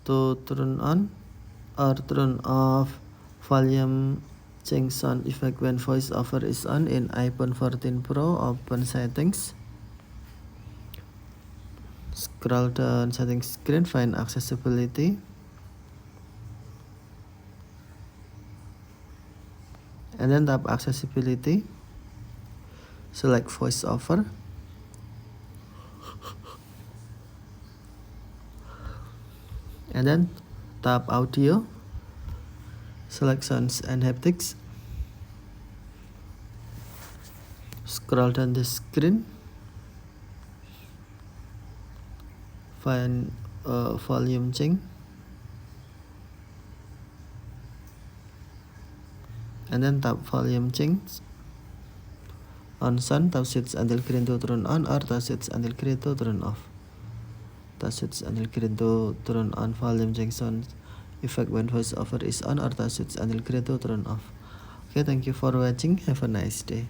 to turn on or turn off volume change sound effect when voiceover is on in iPhone 14 Pro. Open settings, scroll down settings screen, find accessibility, and then tap accessibility, select voiceover, and then tap audio, select sounds and haptics, scroll down the screen, find volume change, and then tap volume change. On sound, tap switch until green to turn on or tap switch until green to turn off. Tap switch until green to turn on volume change sound effect when voiceover is on or tap switch until green to turn off. Okay, thank you for watching. Have a nice day.